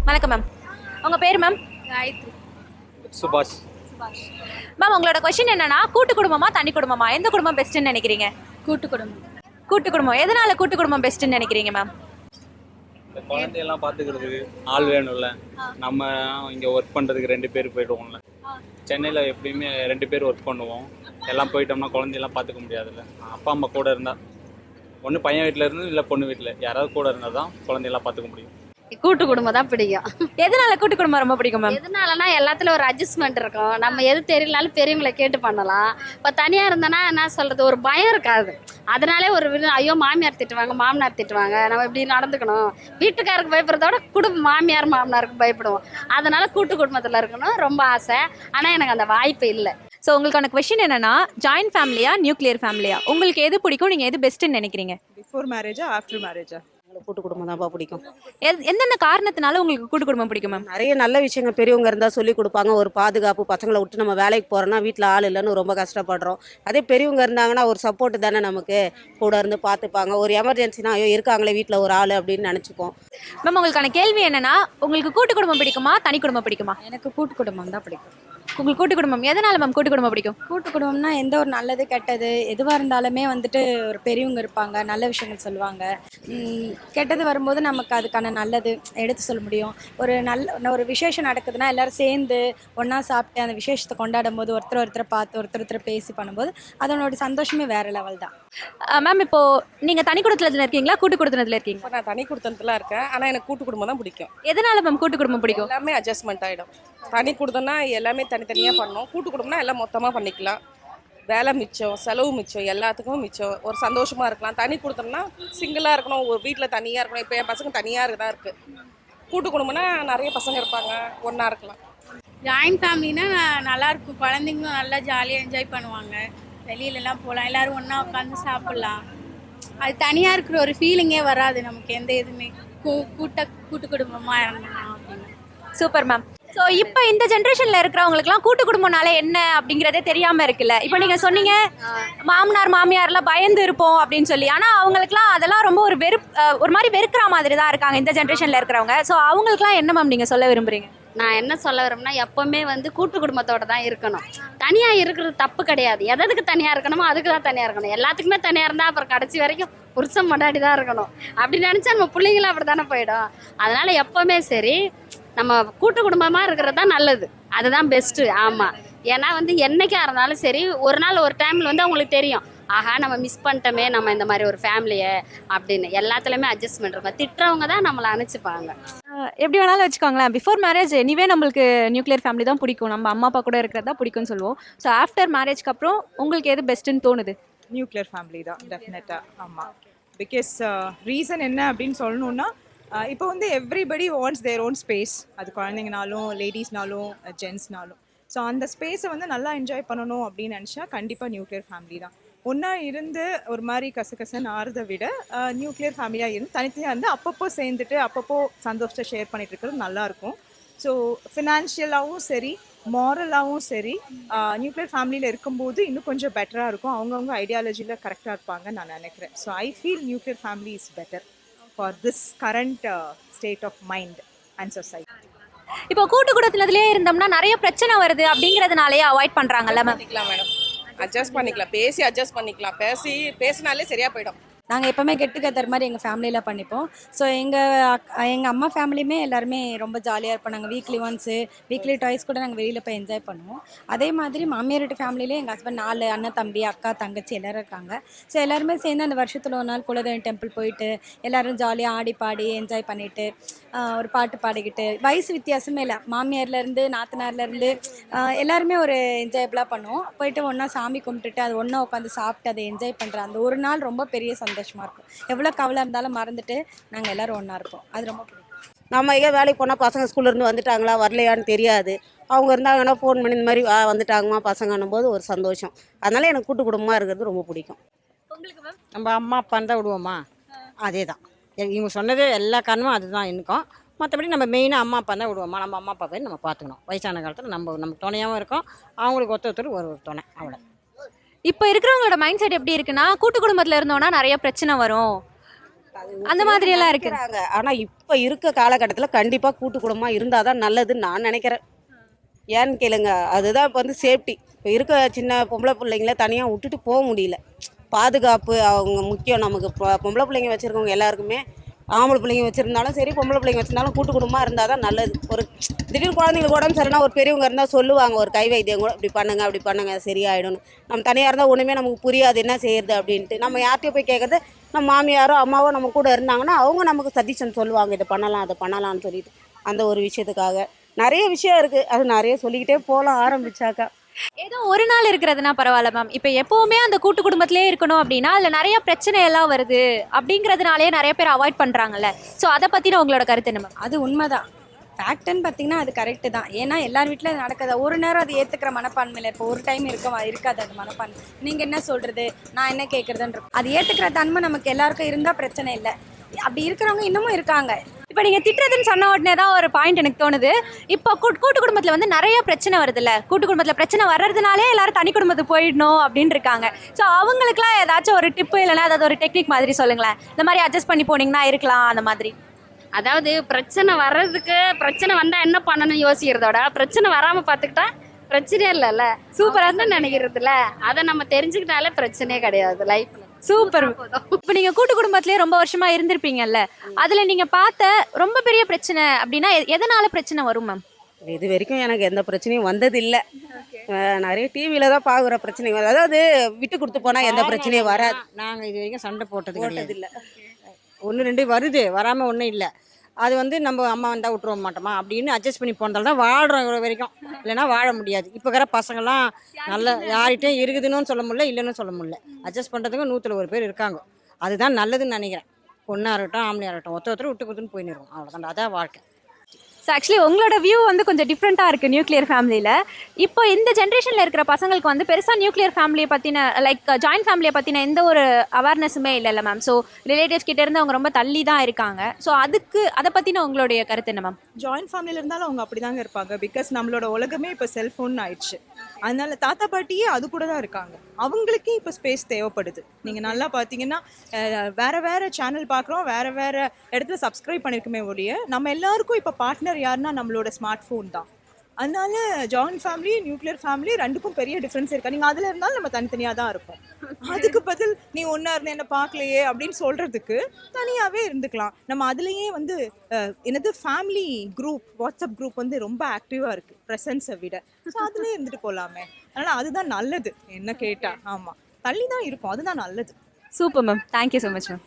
வணக்கம் மேம். உங்க பேர் மேம்? காயத்ரி. சுபாஷ். மேம், உங்களோட கொஸ்டின் என்னன்னா, கூட்டு குடும்பமா தனி குடும்பமா எந்த குடும்பம் பெஸ்ட்னு நினைக்கிறீங்க? கூட்டு குடும்பம். கூட்டு குடும்பம். எதனால கூட்டு குடும்பம் பெஸ்ட்னு நினைக்கிறீங்க மேம்? இந்த குழந்தையெல்லாம் பார்த்துக்கிறதுக்கு ஆள் வேணும்ல. நம்ம இங்கே ஒர்க் பண்ணுறதுக்கு 2 பேர் போயிடுவோம்ல. சென்னையில் எப்படியுமே 2 பேர் ஒர்க் பண்ணுவோம். எல்லாம் போயிட்டோம்னா குழந்தையெல்லாம் பார்த்துக்க முடியாதுல்ல. அப்பா அம்மா கூட இருந்தால், ஒன்று பையன் வீட்டில் இருந்து இல்லை பொண்ணு வீட்டில் யாராவது கூட இருந்தால் தான் குழந்தையெல்லாம் பார்த்துக்க முடியும். கூட்டு குடும்பம் தான் பிடிக்கும். எதனால கூட்டு குடும்பம் ரொம்ப பிடிக்கும் மேம்? எதனாலனா எல்லாத்துல ஒரு அட்ஜஸ்ட்மெண்ட் இருக்கும். நம்ம எது தெரியலனாலும் பெரியவங்களை கேட்டு பண்ணலாம். இப்போ தனியாக இருந்தோன்னா என்ன சொல்கிறது, ஒரு பயம் இருக்காது. அதனாலே ஒரு ஐயோ மாமியார் திட்டுவாங்க, மாமனார் திட்டுவாங்க, நம்ம இப்படி நடந்துக்கணும். வீட்டுக்காருக்கு பயப்படுறதோட குடும்பம் மாமியார் மாமனாருக்கு பயப்படுவோம். அதனால கூட்டு குடும்பத்தில் இருக்கணும் ரொம்ப ஆசை. ஆனால் எனக்கு அந்த வாய்ப்பு இல்லை. ஸோ உங்களுக்கான கொஸ்டின் என்னன்னா, ஜாயின்ட் ஃபேமிலியா நியூக்ளியர் ஃபேமிலியா? உங்களுக்கு எது பிடிக்கும், நீங்கள் எது பெஸ்ட்டுன்னு நினைக்கிறீங்க? பிஃபோர் மேரேஜா ஆஃப்டர் மேரேஜா? கூட்டு குடும்பம் தான்ப்பா பிடிக்கும். எந்தெந்த காரணத்தினால உங்களுக்கு கூட்டு குடும்பம் பிடிக்கும் மேம்? நிறைய நல்ல விஷயங்கள் பெரியவங்க இருந்தால் சொல்லி கொடுப்பாங்க. ஒரு பாதுகாப்பு, பசங்களை விட்டு நம்ம வேலைக்கு போகிறோன்னா வீட்டில் ஆள் இல்லைன்னு ரொம்ப கஷ்டப்படுறோம். அதே பெரியவங்க இருந்தாங்கன்னா ஒரு சப்போர்ட் தானே, நமக்கு கூட இருந்து பார்த்துப்பாங்க. ஒரு எமர்ஜென்சினா ஐயோ இருக்காங்களே வீட்டில் ஒரு ஆள் அப்படின்னு நினச்சிப்போம். மேம், உங்களுக்கான கேள்வி என்னன்னா, உங்களுக்கு கூட்டு குடும்பம் பிடிக்குமா தனி குடும்பம் பிடிக்குமா? எனக்கு கூட்டு குடும்பம் தான் பிடிக்கும். உங்களுக்கு கூட்டு குடும்பம் எதனால மேம் கூட்டு குடும்பம் பிடிக்கும்? கூட்டு குடும்பம்னா எந்த ஒரு நல்லது கெட்டது எதுவாக இருந்தாலுமே வந்துட்டு ஒரு பெரியவங்க இருப்பாங்க, நல்ல விஷயங்கள் சொல்லுவாங்க. கெட்டது வரும்போது நமக்கு அதுக்கான நல்லது எடுத்து சொல்ல முடியும். ஒரு விசேஷம் நடக்குதுன்னா எல்லாரும் சேர்ந்து ஒன்றா சாப்பிட்டு அந்த விசேஷத்தை கொண்டாடும் போது ஒருத்தரை பார்த்து ஒருத்தர் பேசி பண்ணும்போது அதனோட சந்தோஷமே வேறு லெவல் தான். மேம், இப்போ நீங்கள் தனி குடும்பத்தில் இருக்கீங்களா கூட்டு குடும்பத்தில் இருக்கீங்களா? நான் தனி குடும்பத்தில் இருக்கேன். ஆனால் எனக்கு கூட்டு குடும்பம் தான் பிடிக்கும். எதனால மேம் கூட்டு குடும்பம் பிடிக்கும்? எல்லாமே அட்ஜஸ்ட்மெண்ட் ஆகிடும். தனி குடும்பம்னா எல்லாமே தனித்தனியாக பண்ணணும். கூட்டு குடும்பம்னா எல்லாம் மொத்தமாக பண்ணிக்கலாம். வேலை மிச்சம், செலவு மிச்சம், எல்லாத்துக்கும் மிச்சம். ஒரு சந்தோஷமாக இருக்கலாம். தனி குடும்பம்னா சிங்கிளாக இருக்கணும், ஒரு வீட்டில் தனியாக இருக்கணும். இப்போ என் பசங்க தனியாக தான் இருக்குது. கூட்டு குடும்பம்னா நிறைய பசங்க இருப்பாங்க, ஒன்றா இருக்கலாம். ஜாயின்ட் ஃபேமிலினா நல்லாயிருக்கும். குழந்தைங்களும் நல்லா ஜாலியாக என்ஜாய் பண்ணுவாங்க. வெளியிலலாம் போகலாம், எல்லோரும் ஒன்றா உட்காந்து சாப்பிட்லாம். அது தனியாக இருக்கிற ஒரு ஃபீலிங்கே வராது நமக்கு. எந்த இதுவுமே கூட்டு குடும்பமாக இருந்தோம் அப்படின்னு. Super ma'am. ஸோ இப்போ இந்த ஜென்ரேஷனில் இருக்கிறவங்களுக்குலாம் கூட்டு குடும்பம்னால என்ன அப்படிங்கிறதே தெரியாமல் இருக்குல்ல. இப்போ நீங்கள் சொன்னீங்க மாமனார் மாமியார்லாம் பயந்து இருப்போம் அப்படின்னு சொல்லி. ஆனால் அவங்களுக்குலாம் அதெல்லாம் ரொம்ப ஒரு மாதிரி வெறுக்கிற மாதிரி தான் இருக்காங்க இந்த ஜென்ரேஷனில் இருக்கிறவங்க. ஸோ அவங்களுக்குலாம் என்ன மேம் நீங்கள் சொல்ல விரும்புகிறீங்க? நான் என்ன சொல்ல வரேன்னா, எப்போவுமே கூட்டு குடும்பத்தோடு தான் இருக்கணும். தனியாக இருக்கிறது தப்பு கிடையாது. எதுக்கு தனியாக இருக்கணுமோ அதுக்கு தான் தனியாக இருக்கணும். எல்லாத்துக்குமே தனியாக இருந்தால் அப்புறம் கடைசி வரைக்கும் புருஷன் முன்னாடி தான் இருக்கணும். அப்படி நினச்சா நம்ம பிள்ளைங்களும் அப்படி தானே போயிடும். அதனால் எப்போவுமே சரி நம்ம கூட்டு குடும்பமாக இருக்கிறது தான் நல்லது. அதுதான் பெஸ்ட்டு. ஆமாம். ஏன்னா என்றைக்கா இருந்தாலும் சரி ஒரு நாள் ஒரு டைமில் அவங்களுக்கு தெரியும், ஆஹா நம்ம மிஸ் பண்ணிட்டோமே நம்ம இந்த மாதிரி ஒரு ஃபேமிலியை அப்படின்னு. எல்லாத்துலேயுமே அட்ஜஸ்ட்மெண்ட் இருக்கும். திட்டுறவங்க தான் நம்மளை அனுப்பிச்சிப்பாங்க. எப்படி வேணாலும் வச்சுக்கோங்களேன். பிஃபோர் மேரேஜ் எனிவே நம்மளுக்கு நியூக்ளியர் ஃபேமிலி தான் பிடிக்கும். நம்ம அம்மா அப்பா கூட இருக்கிறது தான் பிடிக்கும்னு சொல்லுவோம். ஸோ ஆஃப்டர் மேரேஜ்க்கு அப்புறம் உங்களுக்கு எது பெஸ்ட்டுன்னு தோணுது? நியூக்ளியர் ஃபேமிலி தான் டெஃபினட்டாக. ஆமாம். பிகாஸ் ரீசன் என்ன அப்படின்னு சொல்லணுன்னா, இப்போ everybody wants their own space. அது குழந்தைங்கனாலும் லேடிஸ்னாலும் ஜென்ஸ்னாலும். ஸோ அந்த ஸ்பேஸை நல்லா என்ஜாய் பண்ணணும் அப்படின்னு நினச்சா கண்டிப்பாக நியூக்ளியர் ஃபேமிலி தான். ஒன்றா இருந்து ஒரு மாதிரி கசகசன்னு ஆறுதை விட நியூக்ளியர் ஃபேமிலியாக இருந்து தனித்தனியாக இருந்து அப்பப்போ சேர்ந்துட்டு அப்பப்போ சந்தோஷத்தை ஷேர் பண்ணிகிட்டு இருக்கிறது நல்லாயிருக்கும். ஸோ ஃபினான்ஷியலாகவும் சரி மாரலாகவும் சரி நியூக்ளியர் ஃபேமிலியில் இருக்கும்போது இன்னும் கொஞ்சம் பெட்டராக இருக்கும். அவங்கவுங்க ஐடியாலஜியில் கரெக்டாக இருப்பாங்கன்னு நான் நினைக்கிறேன். So I feel nuclear family is better for this current state of mind and society. இப்போ கூட்டு குடும்பத்திலே இருந்தோம்னா நிறைய பிரச்சனை வருது அப்படிங்கிறதுனாலே அவாய்ட் பண்ணுறாங்கல்ல மேம்? பண்ணிக்கலாம் மேடம், அட்ஜஸ்ட் பண்ணிக்கலாம். அட்ஜஸ்ட் பண்ணிக்கலாம். பேசினாலே சரியாக போயிடும். நாங்கள் எப்போவுமே கெட் டுகெதர் மாதிரி எங்கள் ஃபேமிலியில் பண்ணிப்போம். ஸோ எங்கள் அம்மா ஃபேமிலியுமே எல்லாருமே ரொம்ப ஜாலியாக இருப்போம். நாங்கள் வீக்லி டாய்ஸ் கூட நாங்கள் வெளியில் போய் என்ஜாய் பண்ணுவோம். அதே மாதிரி மாமியார் வீட்டு ஃபேமிலியிலே எங்கள் ஹஸ்பண்ட் 4 அண்ணன் தம்பி அக்கா தங்கச்சி எல்லோரும் இருக்காங்க. ஸோ எல்லாருமே சேர்ந்து அந்த வருஷத்தில் ஒரு நாள் குலதெய்வம் டெம்பிள் போயிட்டு எல்லோரும் ஜாலியாக ஆடி பாடி என்ஜாய் பண்ணிவிட்டு ஒரு பாட்டு பாடிக்கிட்டு, வயசு வித்தியாசமே இல்லை, மாமியார்லேருந்து நாத்தனார்லேருந்து எல்லாருமே ஒரு என்ஜாயபிளாக பண்ணுவோம். போயிட்டு ஒன்றா சாமி கும்பிட்டுட்டு அது ஒன்றா உட்காந்து சாப்பிட்டு அதை என்ஜாய் பண்ணுற அந்த ஒரு நாள் ரொம்ப பெரிய சந்தோஷமாக இருக்கும். எவ்வளோ கவலை இருந்தாலும் மறந்துட்டு நாங்கள் எல்லோரும் ஒன்றா இருப்போம். அது ரொம்ப பிடிக்கும். நம்ம எங்கே வேலைக்கு போனால் பசங்க ஸ்கூல்லேருந்து வந்துட்டாங்களா வரலையான்னு தெரியாது. அவங்க இருந்தாங்கன்னா ஃபோன் பண்ணி இந்த மாதிரி வந்துட்டாங்கம்மா பசங்கன்னும் போது ஒரு சந்தோஷம். அதனால் எனக்கு கூட்டு குடும்பமாக இருக்கிறது ரொம்ப பிடிக்கும். உங்களுக்கு மேம்? நம்ம அம்மா அப்பான்னு தான் விடுவோமா, அதே தான். இவங்க சொன்னது எல்லா காரணமும் அதுதான் எனக்கும். மற்றபடி நம்ம மெயினாக அம்மா அப்பா தான் விடுவோமா. நம்ம அம்மா அப்பா போய் நம்ம பார்த்துக்கணும். வயசான காலத்தில் நமக்கு துணையாகவும் இருக்கும். அவங்களுக்கு ஒருத்தர் ஒரு துணை, அவ்வளோ. இப்போ இருக்கிறவங்களோட மைண்ட் செட் எப்படி இருக்குன்னா, கூட்டு குடும்பத்தில் இருந்தோன்னா நிறைய பிரச்சனை வரும், அந்த மாதிரி எல்லாம் இருக்கு. ஆனால் இப்போ இருக்க காலகட்டத்தில் கண்டிப்பாக கூட்டு குடும்பமாக இருந்தால் தான் நல்லதுன்னு நான் நினைக்கிறேன். ஏன்னு கேளுங்க, அதுதான் இப்போ வந்து சேஃப்டி. இப்போ இருக்க சின்ன பொம்பளை பிள்ளைங்கள தனியாக விட்டுட்டு போக முடியல. பாதுகாப்பு அவங்க முக்கியம் நமக்கு. பொம்பளை பிள்ளைங்க வச்சுருக்கவங்க எல்லாருக்குமே, ஆம்பளை பிள்ளைங்க வச்சுருந்தாலும் சரி, பொம்பளை பிள்ளைங்க வச்சுருந்தாலும் கூட்டு குடும்பமாக இருந்தால் தான் நல்லது. ஒரு திடீர்னு குழந்தைங்களுக்கு உடம்பு சரினா ஒரு பெரியவங்க இருந்தால் சொல்லுவாங்க, ஒரு கை வைத்தியம் கூட இப்படி பண்ணுங்க அப்படி பண்ணுங்க சரியாயிடும்னு. நம்ம தனியாக இருந்தால் ஒன்றுமே நமக்கு புரியாது என்ன செய்யறது அப்படின்ட்டு. நம்ம யார்கிட்டயும் போய் கேட்குறது, நம்ம மாமியாரோ அம்மாவோ நம்ம கூட இருந்தாங்கன்னா அவங்க நமக்கு சஜஷன் சொல்லுவாங்க, இதை பண்ணலாம் அதை பண்ணலாம்னு சொல்லிட்டு. அந்த ஒரு விஷயத்துக்காக நிறைய விஷயம் இருக்குது. அது நிறைய சொல்லிக்கிட்டே போகலாம் ஆரம்பிச்சாக்கா. ஏதோ ஒரு நாள் இருக்கிறதுனா பரவாயில்ல மேம். இப்போ எப்பவுமே அந்த கூட்டு குடும்பத்திலே இருக்கணும் அப்படின்னா அதில் நிறைய பிரச்சனை எல்லாம் வருது அப்படிங்கிறதுனாலே நிறைய பேர் அவாய்ட் பண்ணுறாங்கல்ல. ஸோ அதை பற்றின உங்களோட கருத்து என்ன மேம்? அது உண்மைதான். ஃபேக்ட்னு பார்த்தீங்கன்னா அது கரெக்டு தான். ஏன்னா எல்லார் வீட்டில் அது நடக்காது. ஒரு நேரம் அது ஏற்றுக்கிற மனப்பான்மையில் இப்போ ஒரு டைம் இருக்காது அது மனப்பான்மை. நீங்கள் என்ன சொல்கிறது, நான் என்ன கேட்குறதுன்ற அது ஏற்றுக்கிற தன்மை நமக்கு எல்லாருக்கும் இருந்தால் பிரச்சனை இல்லை. அப்படி இருக்கிறவங்க இன்னமும் இருக்காங்க. இப்போ நீங்கள் திட்டுறதுன்னு சொன்ன உடனே தான் ஒரு பாயிண்ட் எனக்கு தோணுது. இப்போ கூட்டு குடும்பத்தில் வந்து நிறைய பிரச்சனை வருதுல்ல. கூட்டு குடும்பத்தில் பிரச்சனை வர்றதுனாலே எல்லாரும் தனி குடும்பத்துக்கு போயிடணும் அப்படின்னு இருக்காங்க. ஸோ அவங்களுக்குலாம் ஏதாச்சும் ஒரு டிப்பு இல்லைன்னா ஏதாவது ஒரு டெக்னிக் மாதிரி சொல்லுங்களேன். இந்த மாதிரி அட்ஜஸ்ட் பண்ணி போனீங்கன்னா இருக்கலாம் அந்த மாதிரி. அதாவது பிரச்சனை வர்றதுக்கு, பிரச்சனை வந்தால் என்ன பண்ணணும்னு யோசிக்கிறதோட பிரச்சனை வராமல் பார்த்துக்கிட்டா பிரச்சனையே இல்லைல்ல. சூப்பராக தான் நினைக்கிறதுல அதை நம்ம தெரிஞ்சுக்கிட்டாலே பிரச்சனையே கிடையாது லைஃப்பில். சூப்பர். இப்போ நீங்க கூட்டு குடும்பத்திலே ரொம்ப வருஷமா இருந்திருப்பீங்கல்ல, அதுல நீங்க பார்த்த ரொம்ப பெரிய பிரச்சனை அப்படின்னா எதனால பிரச்சனை வரும் மேம்? இது வரைக்கும் எனக்கு எந்த பிரச்சனையும் வந்தது இல்லை. நிறைய டிவியில் தான் பார்க்குற பிரச்சனை வரும். அதாவது விட்டு கொடுத்து போனால் எந்த பிரச்சனையும் வராது. நாங்கள் இது வரைக்கும் சண்டை போட்டது இல்லை. ஒன்று ரெண்டு வருது, வராமல் ஒன்றும் இல்லை. அது வந்து நம்ம அம்மா வந்தால் விட்டுருவ மாட்டோமா அப்படின்னு அட்ஜஸ்ட் பண்ணி போனதால தான் வாழ்கிறோம் இவ்வளோ வரைக்கும். இல்லைன்னா வாழ முடியாது. இப்போ இருக்கிற பசங்கள்லாம் நல்ல யார்கிட்டையும் இருக்குதுன்னு சொல்ல முடியல, இல்லைன்னு சொல்ல முடியல. அட்ஜஸ்ட் பண்ணுறதுக்கு 100 பேர் இருக்காங்க. அதுதான் நல்லதுன்னு நினைக்கிறேன். பொண்ணாக இருக்கட்டும் ஆம்பளையாக இருக்கட்டும், ஒருத்தர் விட்டு கொடுத்துன்னு போயின்னு இருக்கும். அவ்வளோதான், அதான் வாழ்க்கை. ஸோ ஆக்சுவலி உங்களோட வியூ வந்து கொஞ்சம் டிஃப்ரெண்ட்டாக இருக்குது நியூக்ளியர் ஃபேமிலியில். இப்போ இந்த ஜென்ரேஷனில் இருக்கிற பசங்களுக்கு வந்து பெருசாக நியூக்ளியர் ஃபேமிலியை பற்றின லைக் ஜாயின்ட் ஃபேமிலியை பற்றின எந்த ஒரு அவேர்னஸுமே இல்லைல்ல மேம். ஸோ ரிலேட்டிவ்ஸ் கிட்டேருந்து அவங்க ரொம்ப தள்ளி தான் இருக்காங்க. ஸோ அதை பற்றின உங்களுடைய கருத்து என்ன மேம்? ஜாயின்ட் ஃபேமிலியில் இருந்தாலும் அவங்க அப்படி தாங்க இருப்பாங்க. பிகாஸ் நம்மளோட உலகமே இப்போ செல்ஃபோன் ஆயிடுச்சு. அதனால தாத்தா பாட்டியே அது கூட தான் இருக்காங்க. அவங்களுக்கே இப்போ ஸ்பேஸ் தேவைப்படுது. நீங்கள் நல்லா பார்த்தீங்கன்னா வேற வேற சேனல் பார்க்குறோம், வேற வேற இடத்துல சப்ஸ்கிரைப் பண்ணியிருக்குமே ஒழிய நம்ம எல்லாருக்கும் இப்போ பார்ட்னர் யாருன்னா நம்மளோட ஸ்மார்ட் ஃபோன் தான். அதனால ஜாயின்ட் ஃபேமிலி நியூக்ளியர் ஃபேமிலி ரெண்டுக்கும் பெரிய டிஃப்ரென்ஸ் இருக்கா. நீங்கள் அதில் இருந்தாலும் நம்ம தனித்தனியாக தான் இருப்போம். அதுக்கு பதில் நீ ஒன்றா இருந்த என்ன பார்க்கலையே அப்படின்னு சொல்கிறதுக்கு தனியாகவே இருந்துக்கலாம். நம்ம அதுலேயே வந்து என்னது ஃபேமிலி குரூப், வாட்ஸ்அப் குரூப் வந்து ரொம்ப ஆக்டிவாக இருக்குது ப்ரெசன்ஸை விட. ஸோ அதுலேயே இருந்துட்டு போகலாமே. அதனால் அதுதான் நல்லது என்ன கேட்டால். ஆமாம், தள்ளி தான் இருக்கும், அதுதான் நல்லது. Super ma'am. Thank you so much ma'am.